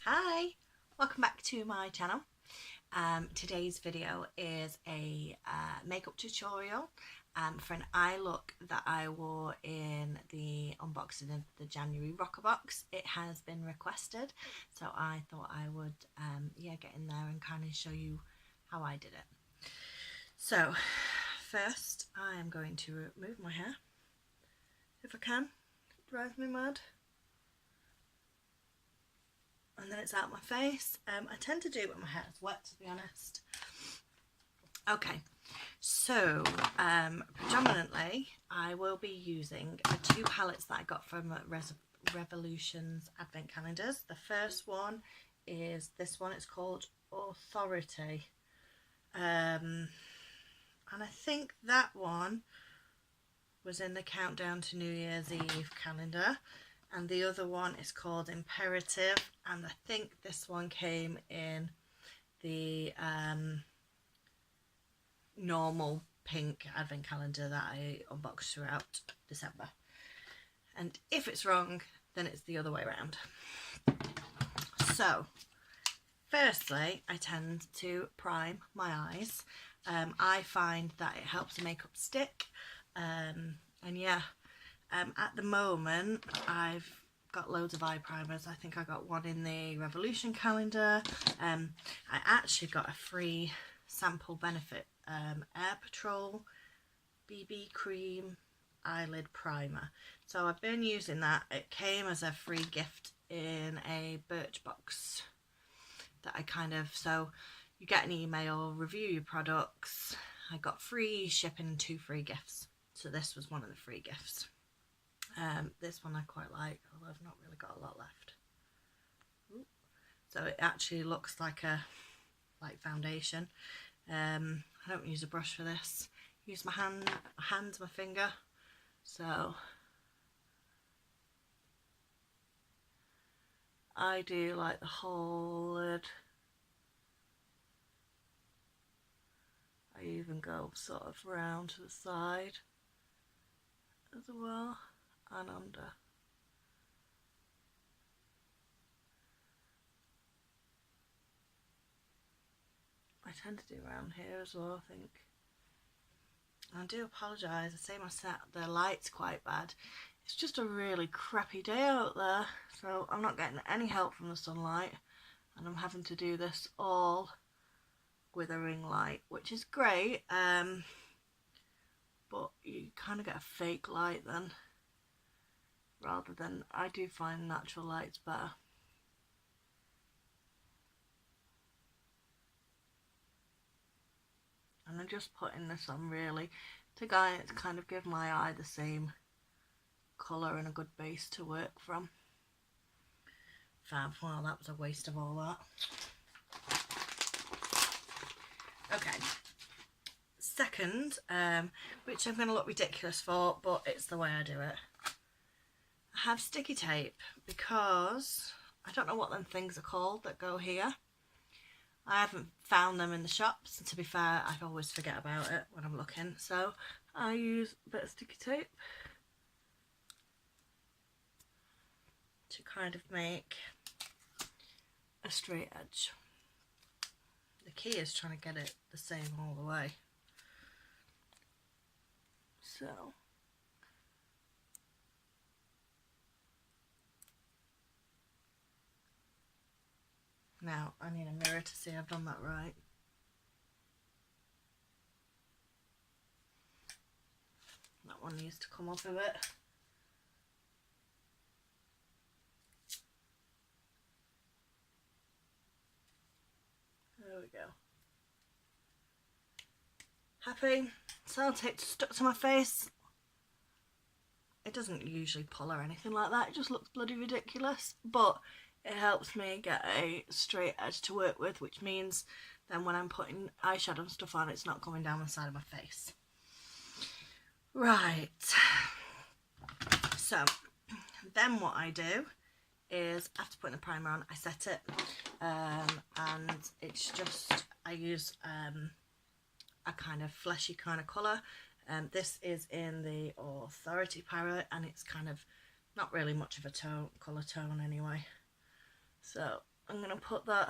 Hi, welcome back to my channel. Today's video is a makeup tutorial for an eye look that I wore in the unboxing of the January Birchbox. It has been requested, so I thought I would get in there and kind of show you how I did it. So first I am going to remove my hair if I can. It drives me mad. And then it's out my face. I tend to do it when my hair is wet, to be honest. Okay, so predominantly I will be using the two palettes that I got from Reveloution's advent calendars. The first one is this one. It's called Authority, and I think that one was in the Countdown to New Year's Eve calendar. And the other one is called Imperative, and I think this one came in the normal pink advent calendar that I unboxed throughout December. And if it's wrong, then it's the other way around. So firstly, I tend to prime my eyes. I find that it helps the makeup stick, and yeah. At the moment I've got loads of eye primers. I think I got one in the Reveloution calendar. I actually got a free sample benefit Air Patrol BB cream eyelid primer, so I've been using that. It came as a free gift in a Birchbox that I so you get an email, review your products. I got free shipping, 2 free gifts, so this was one of the free gifts. This one I quite like, although I've not really got a lot left. Ooh. So it actually looks like a foundation. I don't use a brush for this. Use my hands, my finger. So I do like the whole lid. I even go sort of round to the side as well. And under. I tend to do around here as well, I think. I do apologise, I say the light's quite bad. It's just a really crappy day out there, so I'm not getting any help from the sunlight, and I'm having to do this all with a ring light, which is great, but you kind of get a fake light then. Rather than, I do find natural lights better. And I'm just putting this on really to kind of give my eye the same colour and a good base to work from. Fab. Well, that was a waste of all that. Okay. Second, which I'm going to look ridiculous for, but it's the way I do it. I have sticky tape because I don't know what them things are called that go here. I haven't found them in the shops, and to be fair, I always forget about it when I'm looking, so I use a bit of sticky tape to kind of make a straight edge. The key is trying to get it the same all the way. So now I need a mirror to see I've done that right. That one needs to come up a bit. There we go. Happy? Sellotape stuck to my face. It doesn't usually pull or anything like that, it just looks bloody ridiculous, but it helps me get a straight edge to work with, which means then when I'm putting eyeshadow and stuff on, it's not coming down the side of my face. Right, so then what I do is, after putting the primer on, I set it, and it's just, I use a kind of fleshy kind of colour. This is in the Authority palette, and it's kind of not really much of a colour tone anyway. So I'm going to put that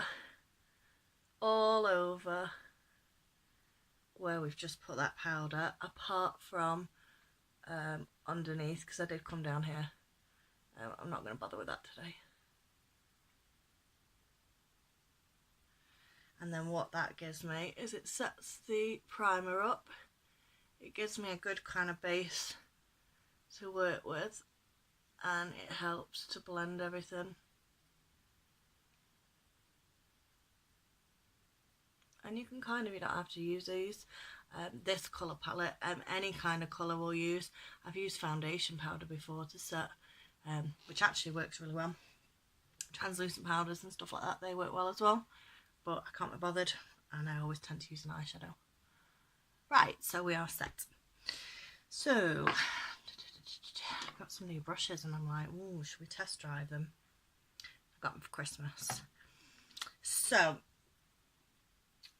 all over where we've just put that powder, apart from underneath, because I did come down here. I'm not going to bother with that today. And then what that gives me is it sets the primer up. It gives me a good kind of base to work with, and it helps to blend everything. And you can kind of, you don't have to use these. This colour palette, any kind of colour we'll use. I've used foundation powder before to set, which actually works really well. Translucent powders and stuff like that, they work well as well. But I can't be bothered, and I always tend to use an eyeshadow. Right, so we are set. So, I've got some new brushes and I'm like, ooh, should we test drive them? I got them for Christmas. So,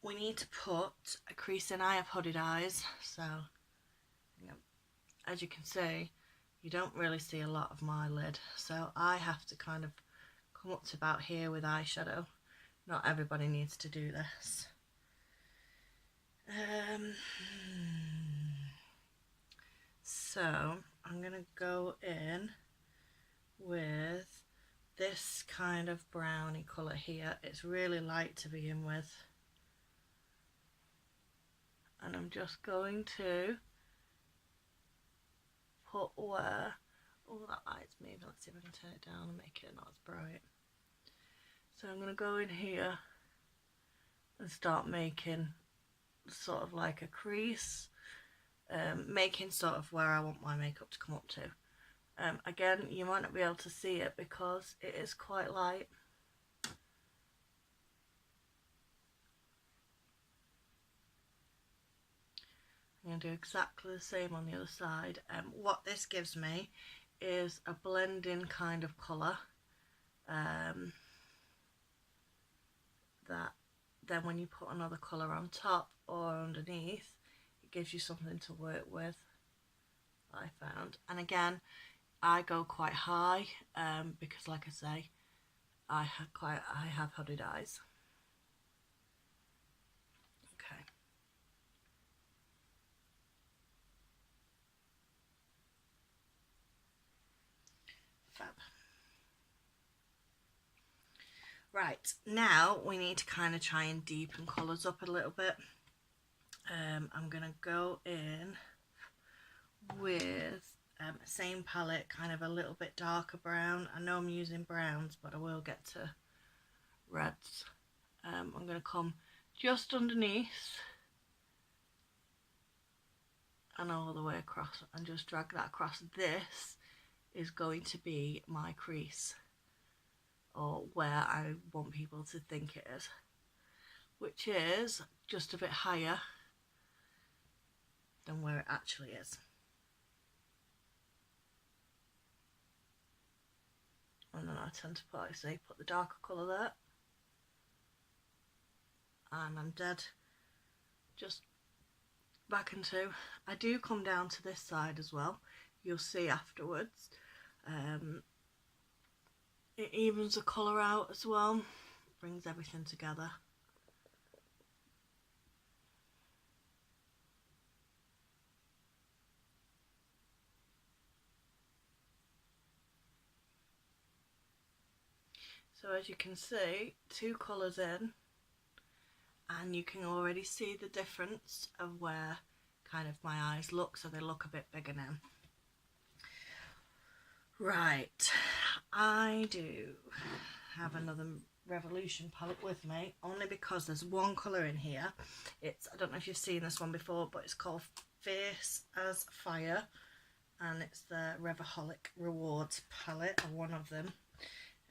we need to put a crease in. I have hooded eyes, so as you can see, you don't really see a lot of my lid. So I have to kind of come up to about here with eyeshadow. Not everybody needs to do this. So I'm going to go in with this kind of browny colour here. It's really light to begin with. And I'm just going to put where, oh, that light's moving. Let's see if I can turn it down and make it not as bright. So I'm going to go in here and start making sort of like a crease, making sort of where I want my makeup to come up to. Again, you might not be able to see it because it is quite light. I'm going to do exactly the same on the other side. What this gives me is a blending kind of colour, that then when you put another colour on top or underneath, it gives you something to work with, I found. And again, I go quite high because, like I say, I have hooded eyes. Okay. Fab. Right, now we need to kind of try and deepen colours up a little bit. I'm going to go in with same palette, kind of a little bit darker brown. I know I'm using browns, but I will get to reds. I'm going to come just underneath and all the way across and just drag that across. This is going to be my crease, or where I want people to think it is, which is just a bit higher than where it actually is. And then I tend to put, like I say, put the darker colour there, and I'm dead just back into. I do come down to this side as well, you'll see afterwards. It evens the colour out as well, brings everything together. So as you can see, 2 colours in, and you can already see the difference of where kind of my eyes look, so they look a bit bigger now. Right, I do have another Revolution palette with me, only because there's one colour in here. It's, I don't know if you've seen this one before, but it's called Fierce as Fire, and it's the Reveloution Rewards palette, or one of them.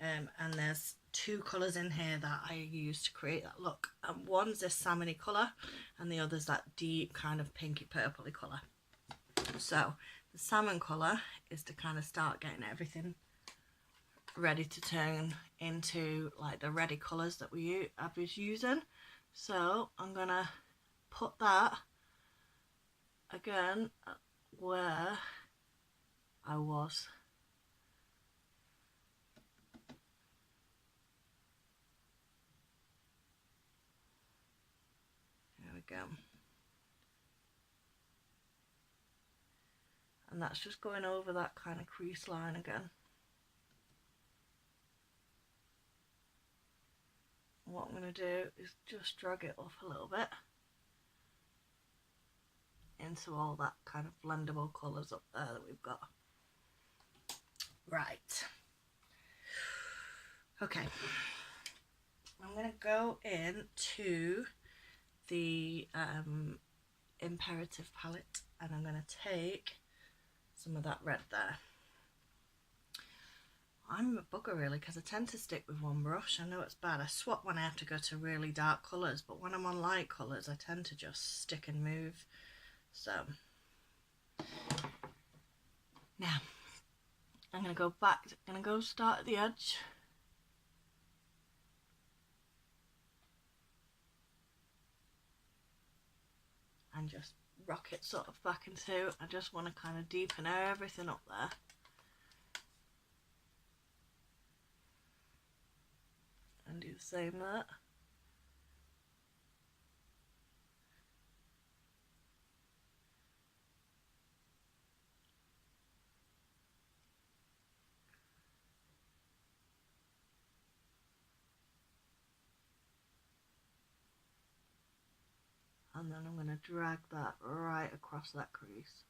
And there's 2 colours in here that I use to create that look. One's this salmony colour, and the other's that deep kind of pinky purpley colour. So the salmon colour is to kind of start getting everything ready to turn into like the ready colours that I was using. So I'm gonna put that again where I was. go. And that's just going over that kind of crease line again. What I'm going to do is just drag it off a little bit into all that kind of blendable colours up there that we've got. Right. Okay. I'm going to go into the Imperative palette and I'm going to take some of that red there. I'm a bugger really because I tend to stick with one brush. I know it's bad. I swap when I have to go to really dark colours, but when I'm on light colours I tend to just stick and move. So now I'm going to go back, I'm going to go start at the edge. And just rock it sort of back into, I just want to kind of deepen everything up there. And do the same there. And then I'm going to drag that right across that crease.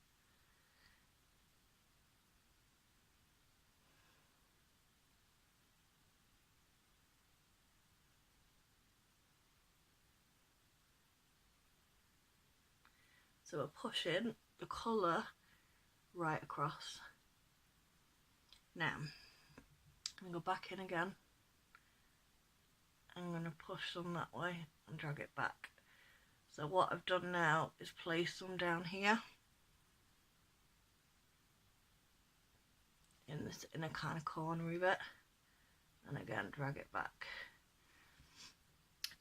So we're pushing the colour right across. Now, I'm going to go back in again. I'm going to push some that way and drag it back. So what I've done now is place some down here. In this inner kind of cornery bit. And again, drag it back.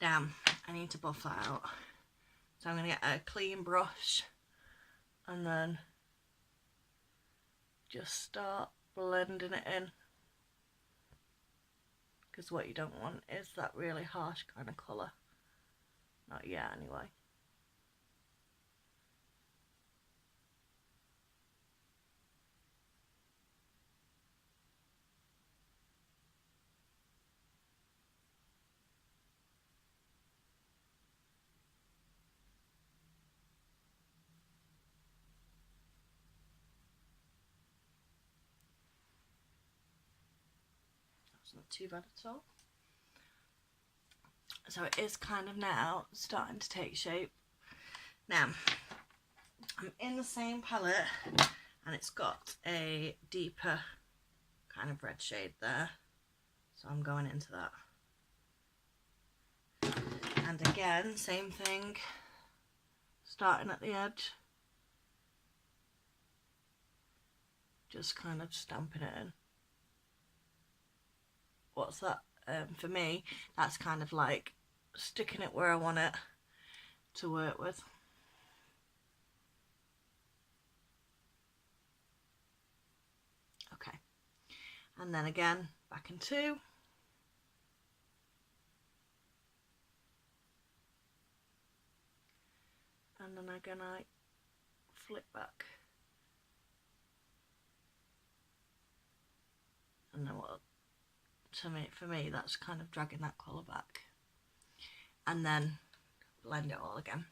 Damn, I need to buff that out. So I'm going to get a clean brush and then just start blending it in. Because what you don't want is that really harsh kind of colour. Not yet anyway. That's not too bad at all. So it is kind of now starting to take shape. Now, I'm in the same palette and it's got a deeper kind of red shade there. So I'm going into that. And again, same thing, starting at the edge. Just kind of stamping it in. What's that? For me, that's kind of like sticking it where I want it to work with. Okay, and then again back in two. And then again I flip back. And then what? For me, that's kind of dragging that colour back. And then blend it all again.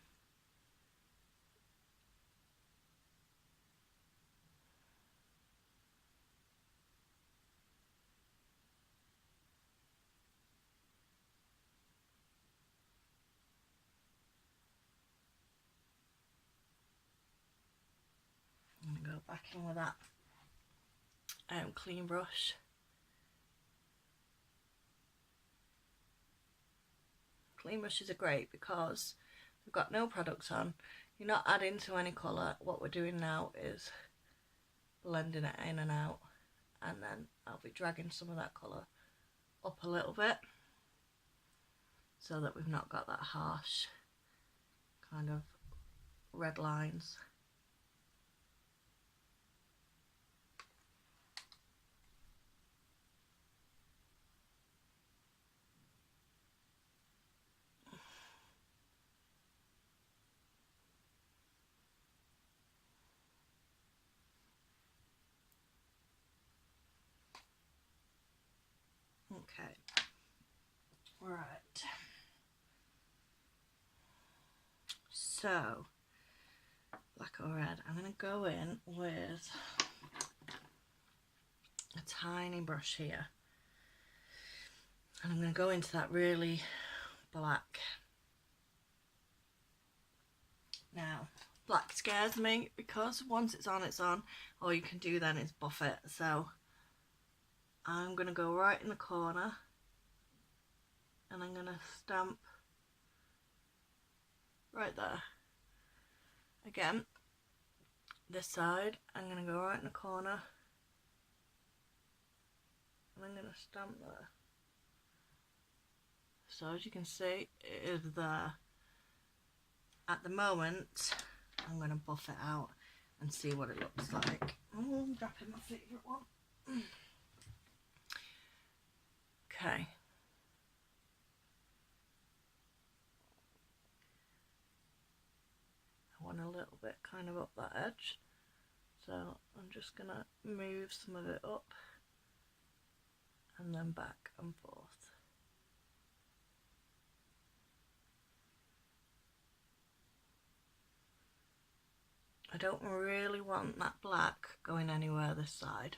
I'm going to go back in with that clean brush. Clean brushes are great because we've got no products on. You're not adding to any colour. What we're doing now is blending it in and out, and then I'll be dragging some of that colour up a little bit so that we've not got that harsh kind of red lines. So, black or red, I'm going to go in with a tiny brush here. And I'm going to go into that really black. Now, black scares me because once it's on, all you can do then is buff it. So I'm going to go right in the corner and I'm going to stamp right there. Again, this side, I'm going to go right in the corner and I'm going to stamp there. So as you can see, it is there. At the moment, I'm going to buff it out and see what it looks like. Oh, I'm dropping my favourite one. Okay. I want a little bit kind of up that edge. So I'm just going to move some of it up and then back and forth. I don't really want that black going anywhere this side.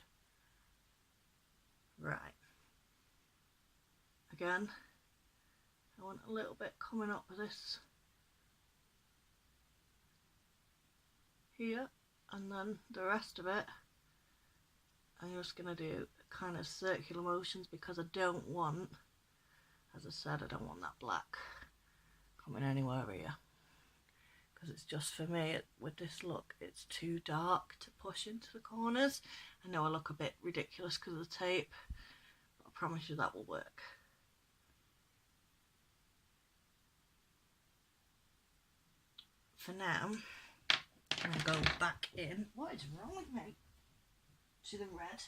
Right. Again, I want a little bit coming up this here, and then the rest of it I'm just going to do kind of circular motions because I don't want, as I said, I don't want that black coming anywhere here. Because it's just, for me, with this look, it's too dark to push into the corners. I know I look a bit ridiculous because of the tape, but I promise you that will work. For now, I'm going to go back in. What is wrong with me? To the red.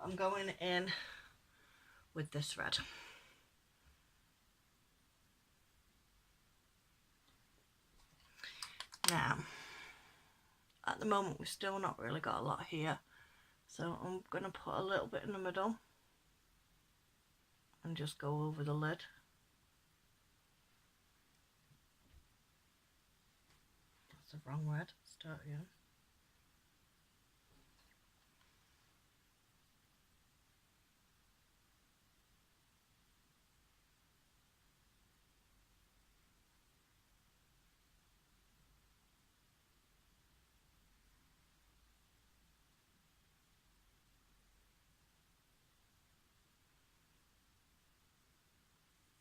I'm going in with this red. Now, at the moment we've still not really got a lot here, so I'm going to put a little bit in the middle and just go over the lid. That's the wrong red. Start again.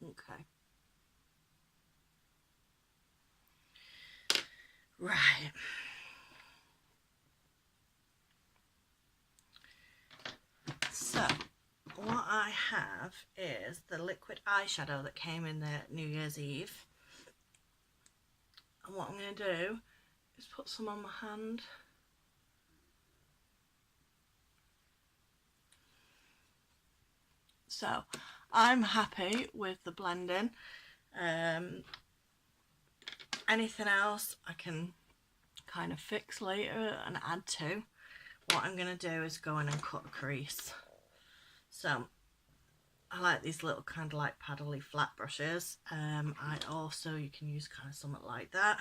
Okay. Right. So, what I have is the liquid eyeshadow that came in the New Year's Eve. And what I'm going to do is put some on my hand. So, I'm happy with the blending. Anything else I can kind of fix later and add to. What I'm going to do is go in and cut a crease. So I like these little kind of like paddly flat brushes. I also, you can use kind of something like that.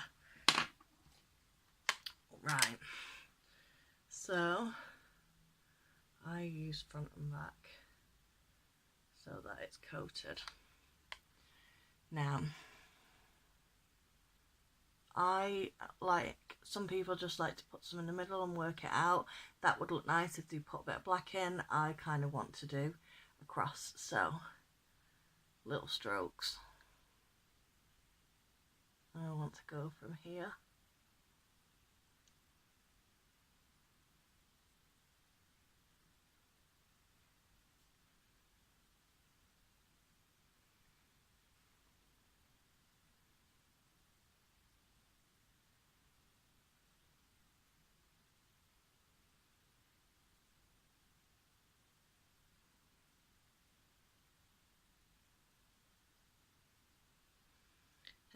Right, so I use front and back so that it's coated. Now, I like, some people just like to put some in the middle and work it out. That would look nice if they put a bit of black in. I kind of want to do across, so little strokes. I want to go from here.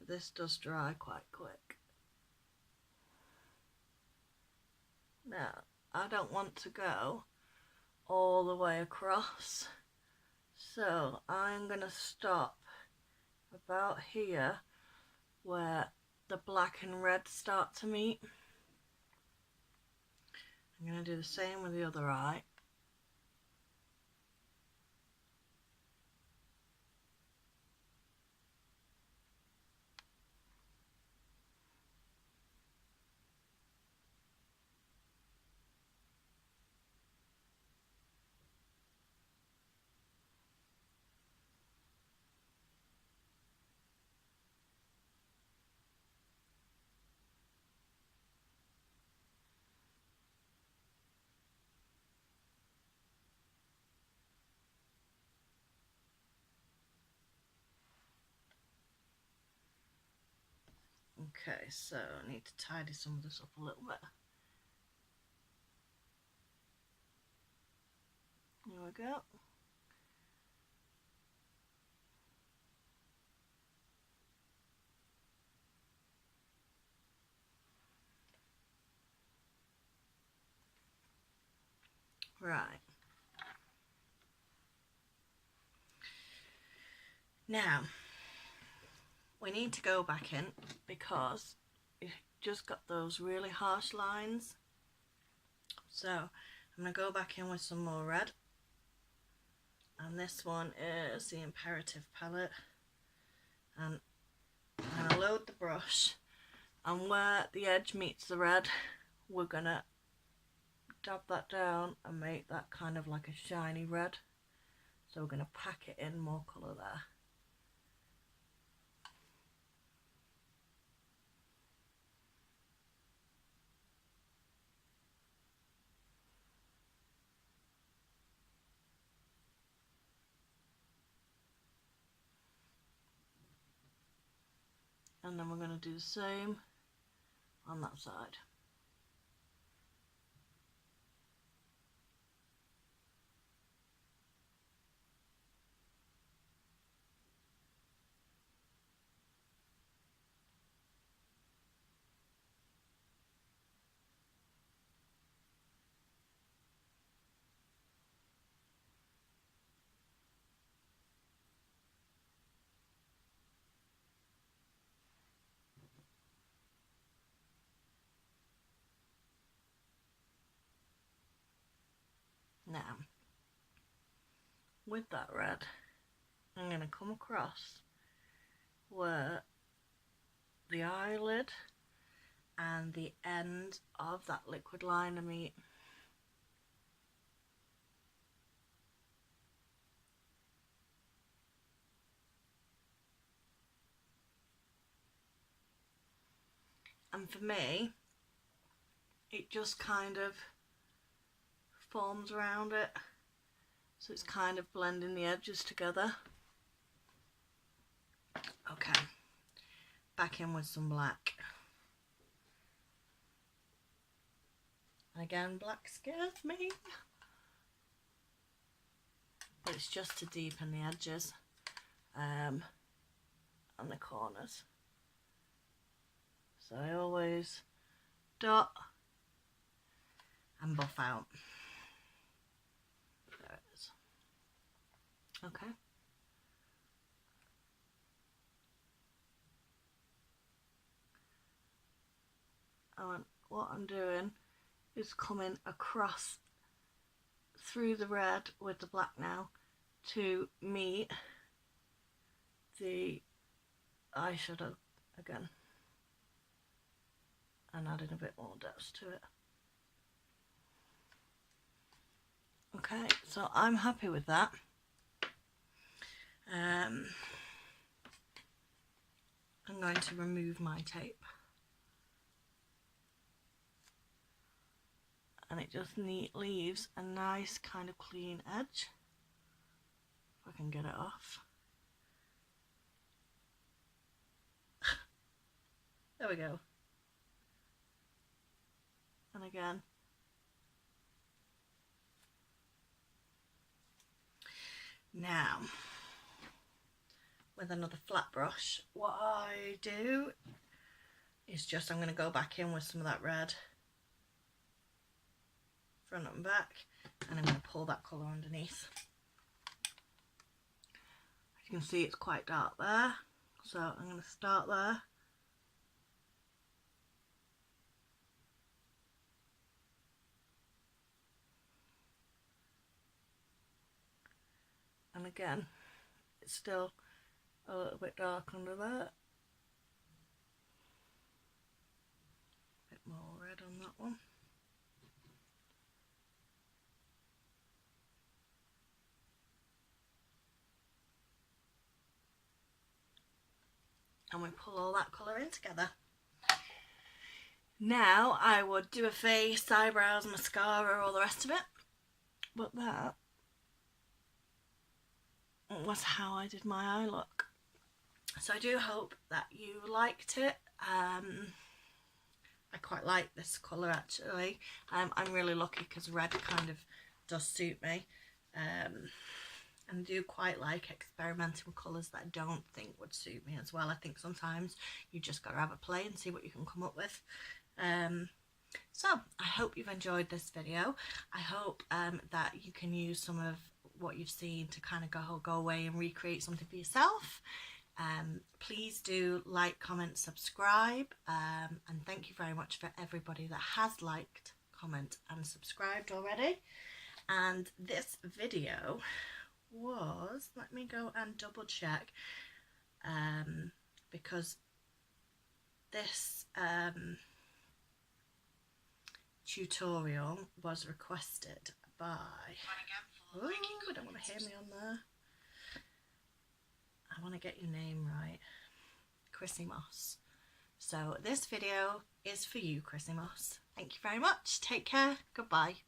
This does dry quite quick. Now, I don't want to go all the way across, so I'm going to stop about here where the black and red start to meet. I'm going to do the same with the other eye. Okay, so I need to tidy some of this up a little bit. There we go. Right. Now, we need to go back in because you just got those really harsh lines. So I'm going to go back in with some more red. And this one is the Imperative palette. And I'm going to load the brush. And where the edge meets the red, we're going to dab that down and make that kind of like a shiny red. So we're going to pack it in more colour there. And then we're going to do the same on that side. Now, with that red, I'm going to come across where the eyelid and the end of that liquid liner meet. And for me, it just kind of forms around it, so it's kind of blending the edges together. Okay, back in with some black. And again, black scares me, but it's just to deepen the edges and the corners. So I always dot and buff out. There it is. Okay. And what I'm doing is coming across through the red with the black now to meet the eyeshadow again, and adding a bit more depth to it. Okay, so I'm happy with that. I'm going to remove my tape, and it just leaves a nice kind of clean edge. If I can get it off. There we go. And again. Now, with another flat brush, what I do is just, I'm going to go back in with some of that red, front and back, and I'm going to pull that colour underneath. As you can see, it's quite dark there, so I'm going to start there And again, it's still a little bit dark under that. A bit more red on that one. And we pull all that colour in together. Now I would do a face, eyebrows, mascara, all the rest of it. But that was how I did my eye look. So I do hope that you liked it. I quite like this colour actually. I'm really lucky because red kind of does suit me. And I do quite like experimenting with colours that I don't think would suit me as well. I think sometimes you just got to have a play and see what you can come up with. So I hope you've enjoyed this video. I hope that you can use some of what you've seen to kind of go away and recreate something for yourself. Please do like, comment, subscribe, and thank you very much for everybody that has liked, comment and subscribed already. And this video was, let me go and double check, because this tutorial was requested by, oh, I don't want to hear me on there. I want to get your name right. Chrissy Moss. So this video is for you, Chrissy Moss. Thank you very much. Take care. Goodbye.